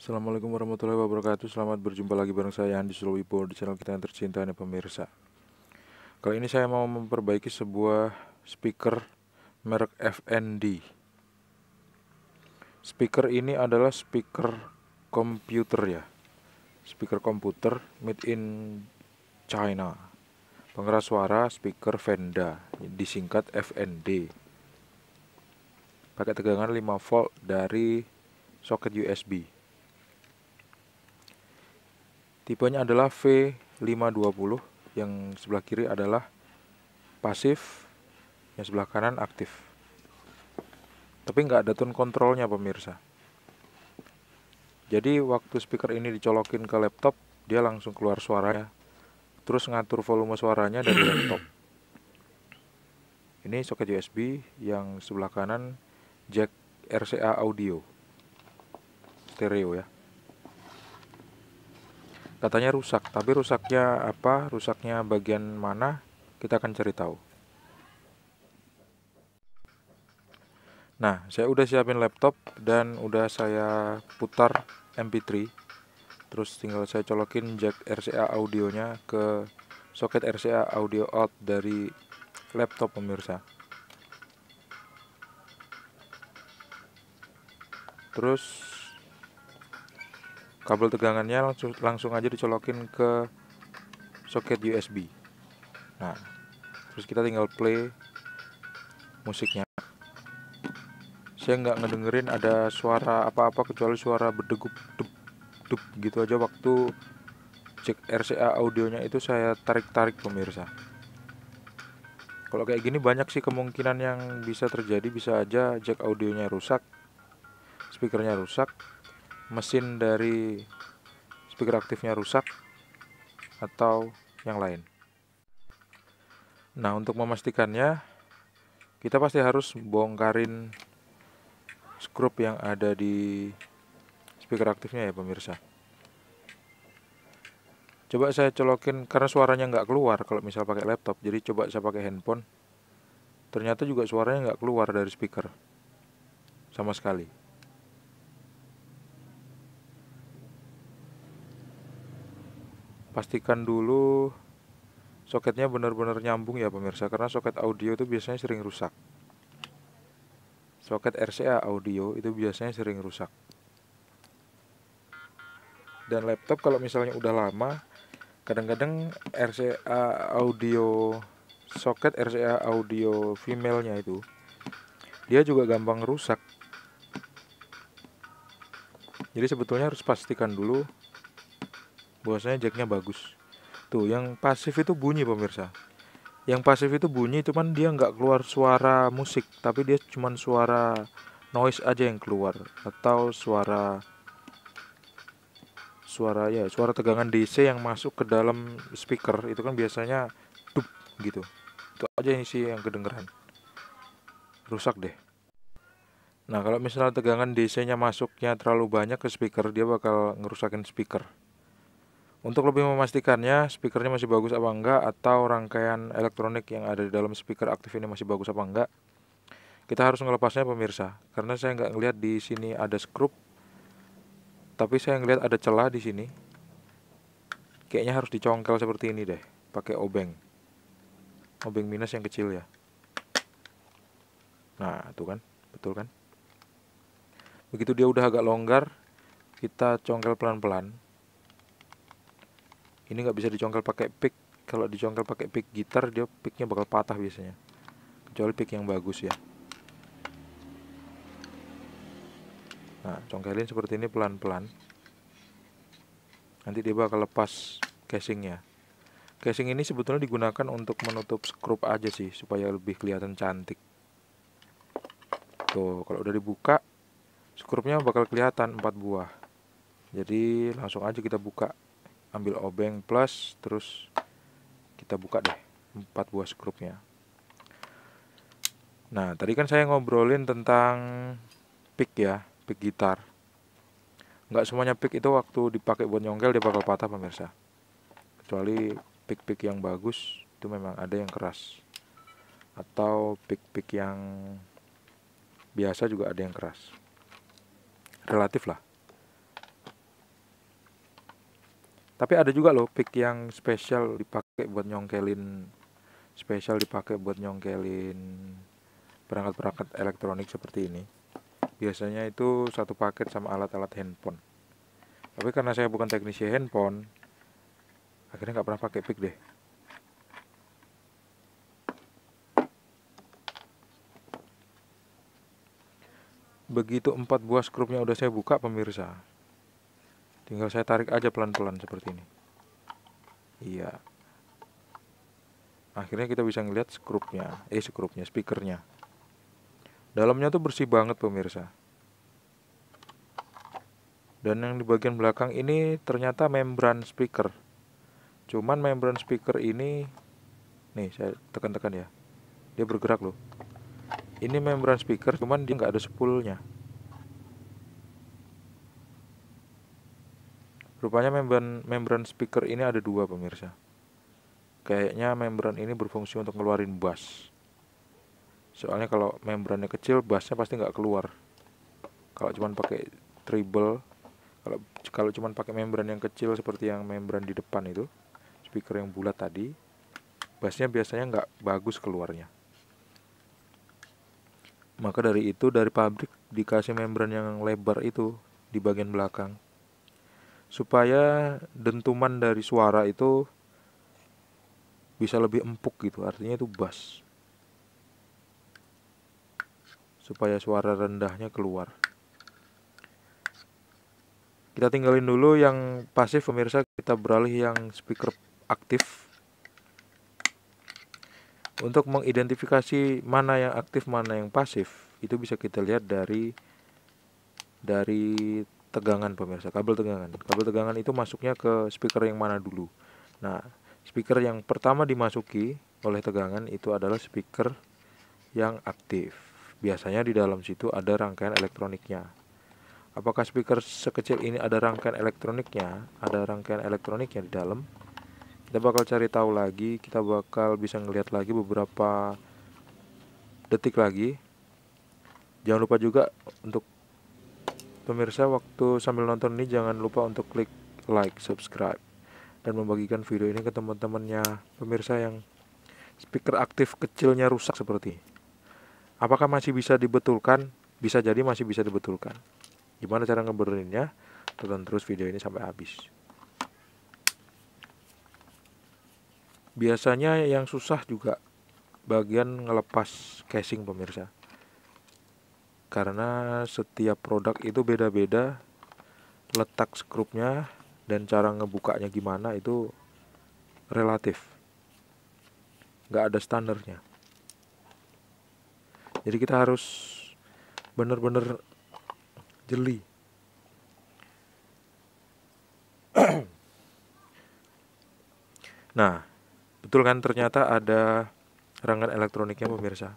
Assalamualaikum warahmatullahi wabarakatuh. Selamat berjumpa lagi bareng saya Andi Sulwipo di channel kita yang tercinta nih pemirsa. Kali ini saya mau memperbaiki sebuah speaker merek FND. Speaker ini adalah speaker komputer ya. Speaker komputer made in China. Pengeras suara speaker Venda, disingkat FND. Pakai tegangan 5 volt dari soket USB. Tipenya adalah V520, yang sebelah kiri adalah pasif, yang sebelah kanan aktif. Tapi nggak ada tone controlnya pemirsa. Jadi waktu speaker ini dicolokin ke laptop, dia langsung keluar suaranya. Terus ngatur volume suaranya dari laptop. Ini soket USB, yang sebelah kanan jack RCA audio stereo ya. Katanya rusak, tapi rusaknya apa? Rusaknya bagian mana? Kita akan cari tahu. Nah, saya udah siapin laptop dan udah saya putar MP3. Terus tinggal saya colokin jack RCA audionya ke soket RCA audio out dari laptop pemirsa. Terus kabel tegangannya langsung aja dicolokin ke soket USB. Nah, terus kita tinggal play musiknya. Saya nggak ngedengerin ada suara apa-apa kecuali suara berdegup dup dup gitu aja waktu jack RCA audionya itu saya tarik-tarik pemirsa. Kalau kayak gini banyak sih kemungkinan yang bisa terjadi. Bisa aja jack audionya rusak, speakernya rusak, mesin dari speaker aktifnya rusak, atau yang lain. Nah, untuk memastikannya kita pasti harus bongkarin skrup yang ada di speaker aktifnya ya pemirsa. Coba saya colokin, karena suaranya nggak keluar kalau misal pakai laptop. Jadi coba saya pakai handphone, ternyata juga suaranya nggak keluar dari speaker sama sekali. Pastikan dulu soketnya benar-benar nyambung ya pemirsa, karena soket audio itu biasanya sering rusak. Soket RCA audio itu biasanya sering rusak. Dan laptop kalau misalnya udah lama, kadang-kadang RCA audio, soket RCA audio female-nya itu dia juga gampang rusak. Jadi sebetulnya harus pastikan dulu bahwasanya jacknya bagus. Tuh, yang pasif itu bunyi pemirsa. Yang pasif itu bunyi, cuman dia nggak keluar suara musik, tapi dia cuman suara noise aja yang keluar, atau suara tegangan DC yang masuk ke dalam speaker. Itu kan biasanya dup gitu. Itu aja sih yang kedengeran. Rusak deh. Nah, kalau misalnya tegangan DC-nya masuknya terlalu banyak ke speaker, dia bakal ngerusakin speaker. Untuk lebih memastikannya speakernya masih bagus apa enggak, atau rangkaian elektronik yang ada di dalam speaker aktif ini masih bagus apa enggak, kita harus ngelepasnya pemirsa. Karena saya nggak ngelihat di sini ada skrup, tapi saya ngelihat ada celah di sini. Kayaknya harus dicongkel seperti ini deh, pakai obeng minus yang kecil ya. Nah, itu kan, betul kan? Begitu dia udah agak longgar, kita congkel pelan-pelan. Ini nggak bisa dicongkel pakai pick. Kalau dicongkel pakai pick gitar, dia picknya bakal patah biasanya. Kecuali pick yang bagus ya. Nah, congkelin seperti ini pelan-pelan. Nanti dia bakal lepas casingnya. Casing ini sebetulnya digunakan untuk menutup skrup aja sih, supaya lebih kelihatan cantik. Tuh, kalau udah dibuka, skrupnya bakal kelihatan 4 buah. Jadi langsung aja kita buka. Ambil obeng plus, terus kita buka deh 4 buah skrupnya. Nah, tadi kan saya ngobrolin tentang pick ya, pick gitar. Nggak semuanya pick itu waktu dipakai buat nyongkel dia bakal patah pemirsa. Kecuali pick-pick yang bagus, itu memang ada yang keras. Atau pick-pick yang biasa juga ada yang keras. Relatif lah. Tapi ada juga loh pick yang spesial dipakai buat nyongkelin perangkat-perangkat elektronik seperti ini. Biasanya itu satu paket sama alat-alat handphone. Tapi karena saya bukan teknisi handphone, akhirnya nggak pernah pakai pick deh. Begitu 4 buah skrupnya udah saya buka pemirsa, tinggal saya tarik aja pelan-pelan seperti ini. Iya, akhirnya kita bisa ngeliat speakernya. Dalamnya tuh bersih banget pemirsa. Dan yang di bagian belakang ini ternyata membran speaker. Cuman membran speaker ini, nih saya tekan-tekan ya, dia bergerak loh. Ini membran speaker, cuman dia nggak ada spoolnya. Rupanya membran speaker ini ada dua pemirsa. Kayaknya membran ini berfungsi untuk ngeluarin bass. Soalnya kalau membrannya kecil, bassnya pasti nggak keluar. Kalau cuman pakai treble, kalau cuman pakai membran yang kecil seperti yang membran di depan itu, speaker yang bulat tadi, bassnya biasanya nggak bagus keluarnya. Maka dari itu dari pabrik dikasih membran yang lebar itu di bagian belakang, supaya dentuman dari suara itu bisa lebih empuk gitu, artinya itu bass, supaya suara rendahnya keluar. Kita tinggalin dulu yang pasif pemirsa, kita beralih yang speaker aktif. Untuk mengidentifikasi mana yang aktif mana yang pasif, itu bisa kita lihat dari tegangan pemirsa, kabel tegangan. Kabel tegangan itu masuknya ke speaker yang mana dulu. Nah, speaker yang pertama dimasuki oleh tegangan itu adalah speaker yang aktif. Biasanya di dalam situ ada rangkaian elektroniknya. Apakah speaker sekecil ini ada rangkaian elektroniknya? Ada rangkaian elektroniknya di dalam. Kita bakal cari tahu lagi, kita bakal bisa ngelihat lagi beberapa detik lagi. Jangan lupa juga untuk pemirsa waktu sambil nonton ini jangan lupa untuk klik like, subscribe, dan membagikan video ini ke teman-temannya pemirsa yang speaker aktif kecilnya rusak seperti. Apakah masih bisa dibetulkan? Bisa jadi masih bisa dibetulkan. Gimana cara ngebenerinnya? Tonton terus video ini sampai habis. Biasanya yang susah juga bagian ngelepas casing pemirsa. Karena setiap produk itu beda-beda letak skrupnya dan cara ngebukanya gimana itu relatif. Nggak ada standarnya. Jadi kita harus bener-bener jeli. Nah, betul kan ternyata ada rangkaian elektroniknya pemirsa.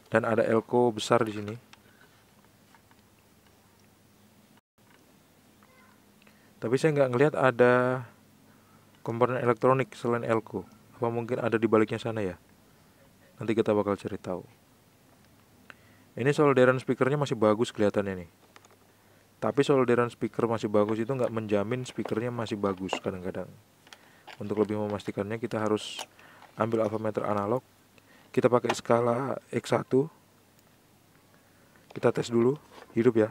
Dan ada elko besar di sini. Tapi saya nggak ngelihat ada komponen elektronik selain elko. Apa mungkin ada di baliknya sana ya? Nanti kita bakal cari tahu. Ini solderan speakernya masih bagus kelihatannya nih. Tapi solderan speaker masih bagus itu nggak menjamin speakernya masih bagus kadang-kadang. Untuk lebih memastikannya kita harus ambil alphameter analog. Kita pakai skala X1. Kita tes dulu, hidup ya.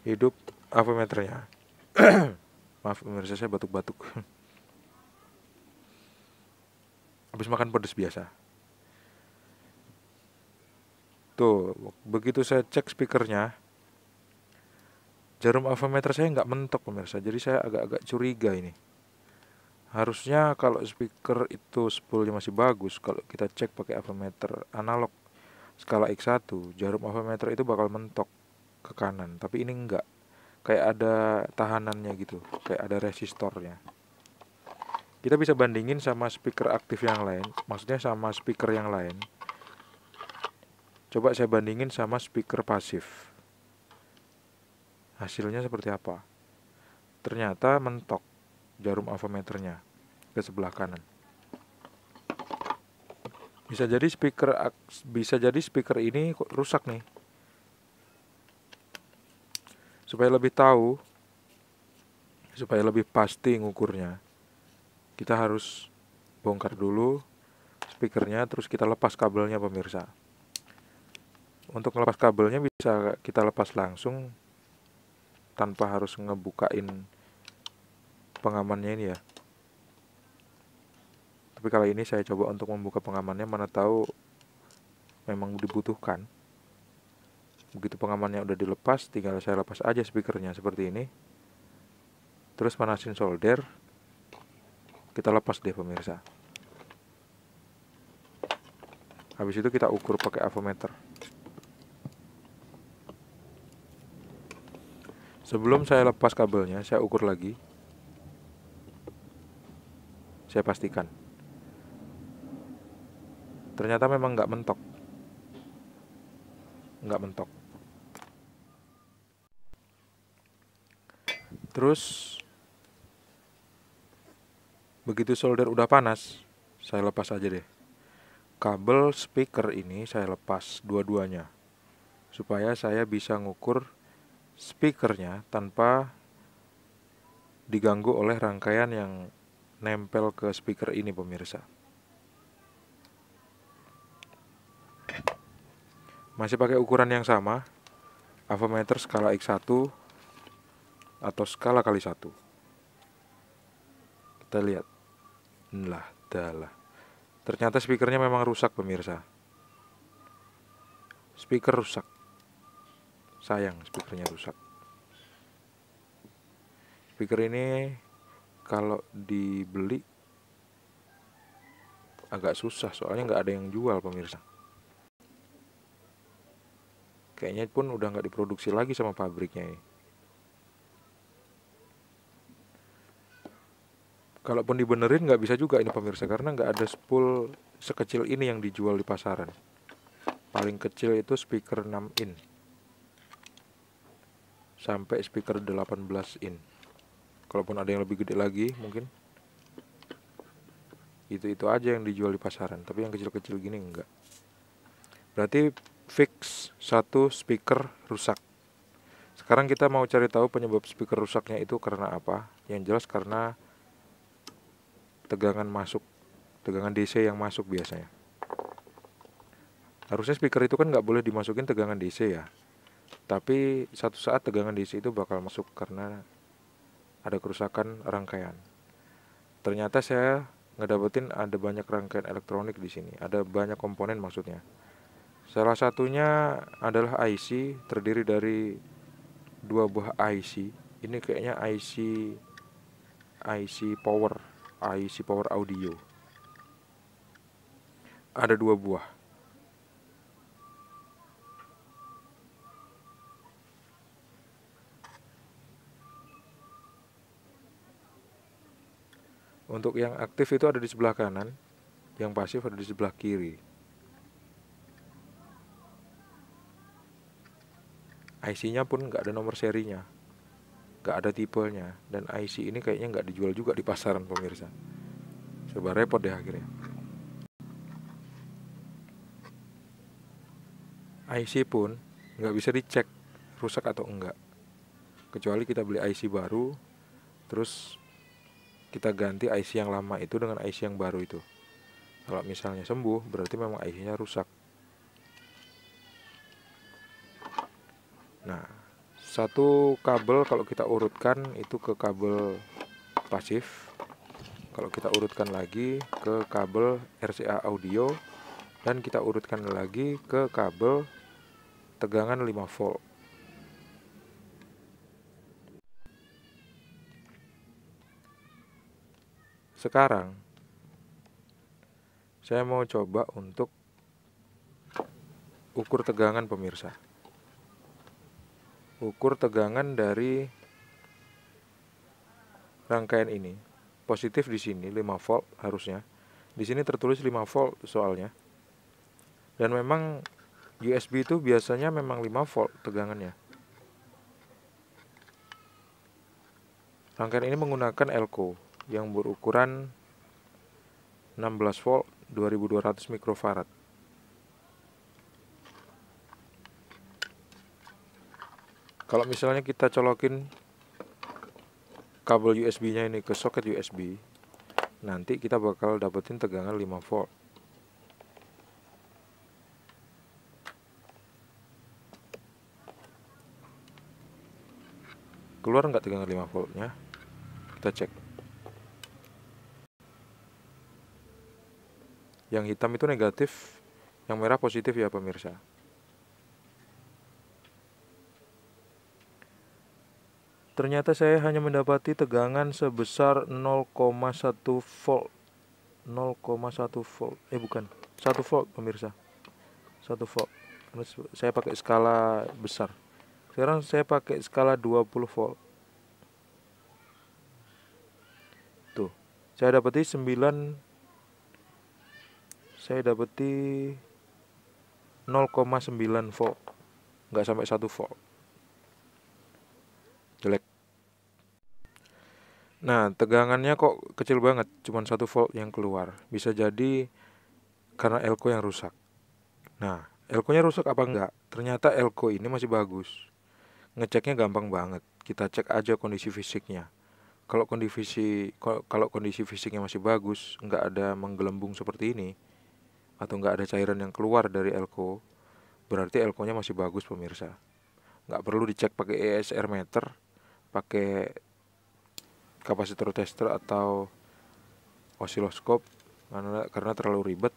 Hidup alphameternya. Maaf pemirsa, saya batuk-batuk. Habis makan pedas biasa. Tuh, begitu saya cek speakernya, jarum alphameter saya nggak mentok pemirsa. Jadi saya agak-agak curiga ini. Harusnya kalau speaker itu spoolnya masih bagus, kalau kita cek pakai alphameter analog skala X1, jarum alphameter itu bakal mentok ke kanan. Tapi ini enggak. Kayak ada tahanannya gitu, kayak ada resistornya. Kita bisa bandingin sama speaker aktif yang lain, maksudnya sama speaker yang lain. Coba saya bandingin sama speaker pasif. Hasilnya seperti apa? Ternyata mentok jarum alphameternya ke sebelah kanan. Bisa jadi speaker ini rusak nih. Supaya lebih tahu, Supaya lebih pasti ngukurnya, kita harus bongkar dulu speakernya, terus kita lepas kabelnya pemirsa. Untuk melepas kabelnya bisa kita lepas langsung tanpa harus ngebukain pengamannya ini ya. Tapi kali ini saya coba untuk membuka pengamannya, mana tahu memang dibutuhkan. Begitu pengamannya udah dilepas, tinggal saya lepas aja speakernya seperti ini. Terus panasin solder. Kita lepas deh pemirsa. Habis itu kita ukur pakai avometer. Sebelum saya lepas kabelnya, saya ukur lagi. Saya pastikan. Ternyata memang nggak mentok. Nggak mentok. Terus begitu solder udah panas, saya lepas aja deh. Kabel speaker ini saya lepas dua-duanya, supaya saya bisa ngukur speakernya tanpa diganggu oleh rangkaian yang nempel ke speaker ini pemirsa. Masih pakai ukuran yang sama, avometer skala X1 atau skala kali 1. Kita lihat. Lah, dalah. Ternyata speakernya memang rusak pemirsa. Speaker rusak. Sayang speakernya rusak. Speaker ini kalau dibeli agak susah, soalnya nggak ada yang jual pemirsa. Kayaknya pun udah nggak diproduksi lagi sama pabriknya ini. Kalaupun dibenerin nggak bisa juga ini pemirsa, karena nggak ada spool sekecil ini yang dijual di pasaran. Paling kecil itu speaker 6 in sampai speaker 18 in. Kalaupun ada yang lebih gede lagi mungkin itu aja yang dijual di pasaran, tapi yang kecil-kecil gini enggak. Berarti fix satu speaker rusak. Sekarang kita mau cari tahu penyebab speaker rusaknya itu karena apa. Yang jelas karena tegangan DC yang masuk biasanya. Harusnya speaker itu kan nggak boleh dimasukin tegangan DC ya. Tapi satu saat tegangan DC itu bakal masuk karena ada kerusakan rangkaian. Ternyata saya ngedapetin ada banyak rangkaian elektronik di sini. Ada banyak komponen maksudnya. Salah satunya adalah IC, terdiri dari dua buah IC. Ini kayaknya IC power audio. Ada dua buah. Untuk yang aktif itu ada di sebelah kanan, yang pasif ada di sebelah kiri. IC-nya pun nggak ada nomor serinya, nggak ada tipenya, dan IC ini kayaknya nggak dijual juga di pasaran pemirsa. Coba repot deh akhirnya. IC pun nggak bisa dicek rusak atau enggak, kecuali kita beli IC baru, terus kita ganti IC yang lama itu dengan IC yang baru itu. Kalau misalnya sembuh, berarti memang IC-nya rusak. Nah, satu kabel kalau kita urutkan itu ke kabel pasif. Kalau kita urutkan lagi ke kabel RCA audio, dan kita urutkan lagi ke kabel tegangan 5 volt. Sekarang saya mau coba untuk ukur tegangan pemirsa. Ukur tegangan dari rangkaian ini. Positif di sini 5 volt harusnya. Di sini tertulis 5 volt soalnya. Dan memang USB itu biasanya memang 5 volt tegangannya. Rangkaian ini menggunakan Elco yang berukuran 16 volt 2200 mikrofarad. Kalau misalnya kita colokin kabel USB-nya ini ke soket USB, nanti kita bakal dapetin tegangan 5 volt. Keluar nggak tegangan 5 voltnya? Kita cek. Yang hitam itu negatif, yang merah positif ya pemirsa. Ternyata saya hanya mendapati tegangan sebesar 0,1 volt. 0,1 volt. Bukan, 1 volt pemirsa. 1 volt. Saya pakai skala besar. Sekarang saya pakai skala 20 volt. Tuh, saya dapati 0,9 volt. Nggak sampai 1 volt. Jelek. Nah, tegangannya kok kecil banget, cuma 1 volt yang keluar. Bisa jadi karena elko yang rusak. Nah, elko-nya rusak apa enggak? Ternyata elko ini masih bagus. Ngeceknya gampang banget. Kita cek aja kondisi fisiknya. Kalau kondisi fisiknya masih bagus, enggak ada menggelembung seperti ini, atau enggak ada cairan yang keluar dari elko, berarti elko-nya masih bagus pemirsa. Enggak perlu dicek pakai ESR meter, pakai kapasitor tester atau osiloskop karena terlalu ribet.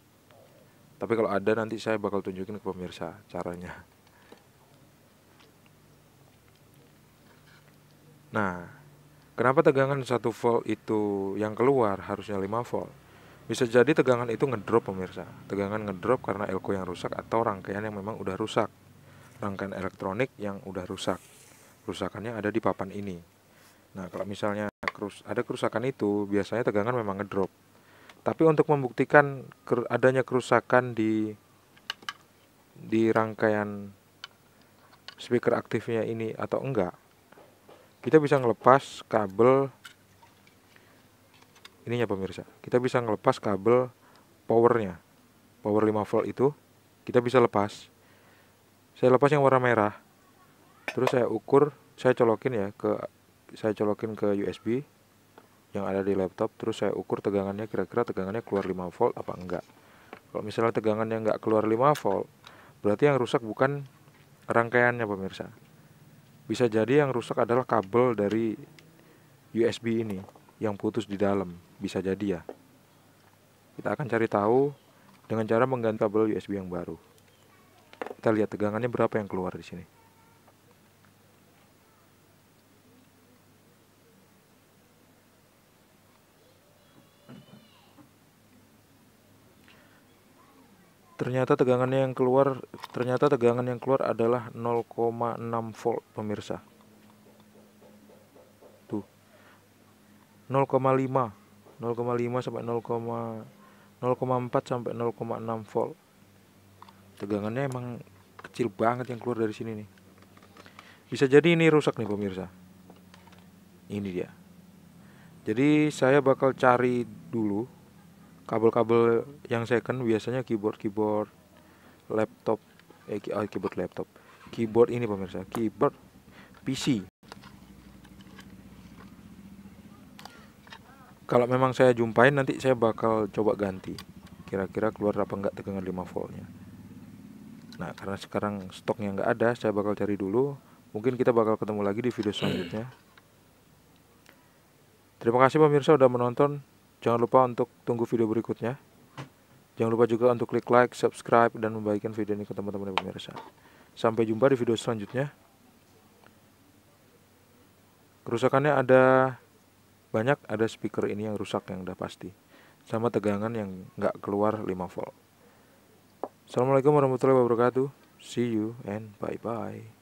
Tapi kalau ada nanti saya bakal tunjukin ke pemirsa caranya. Nah, kenapa tegangan 1 volt itu yang keluar harusnya 5 volt? Bisa jadi tegangan itu ngedrop pemirsa. Tegangan ngedrop karena elko yang rusak atau rangkaian yang memang udah rusak. Rangkaian elektronik yang udah rusak. Kerusakannya ada di papan ini. Nah, kalau misalnya ada kerusakan itu, biasanya tegangan memang ngedrop. Tapi untuk membuktikan adanya kerusakan di rangkaian speaker aktifnya ini atau enggak, kita bisa ngelepas kabel ininya pemirsa. Kita bisa ngelepas kabel powernya. Power 5 volt itu kita bisa lepas. Saya lepas yang warna merah. Terus saya ukur, saya colokin ke USB yang ada di laptop. Terus saya ukur tegangannya, kira-kira tegangannya keluar 5 volt apa enggak. Kalau misalnya tegangannya enggak keluar 5 volt, berarti yang rusak bukan rangkaiannya pemirsa. Bisa jadi yang rusak adalah kabel dari USB ini yang putus di dalam. Bisa jadi ya. Kita akan cari tahu dengan cara mengganti kabel USB yang baru. Kita lihat tegangannya berapa yang keluar di sini. Ternyata tegangan yang keluar adalah 0,6 volt pemirsa. Tuh. 0,5 sampai 0,4 sampai 0,6 volt. Tegangannya emang kecil banget yang keluar dari sini nih. Bisa jadi ini rusak nih pemirsa. Ini dia. Jadi saya bakal cari dulu kabel-kabel yang second, biasanya keyboard laptop, keyboard ini pemirsa, keyboard PC. Kalau memang saya jumpain, nanti saya bakal coba ganti. Kira-kira keluar apa enggak tegangan 5 voltnya. Nah, karena sekarang stoknya enggak ada, saya bakal cari dulu. Mungkin kita bakal ketemu lagi di video selanjutnya. Terima kasih pemirsa udah menonton. Jangan lupa untuk tunggu video berikutnya. Jangan lupa juga untuk klik like, subscribe, dan membagikan video ini ke teman-teman pemirsa. Sampai jumpa di video selanjutnya. Kerusakannya ada banyak, ada speaker ini yang rusak yang udah pasti. Sama tegangan yang nggak keluar 5 volt. Assalamualaikum warahmatullahi wabarakatuh. See you and bye-bye.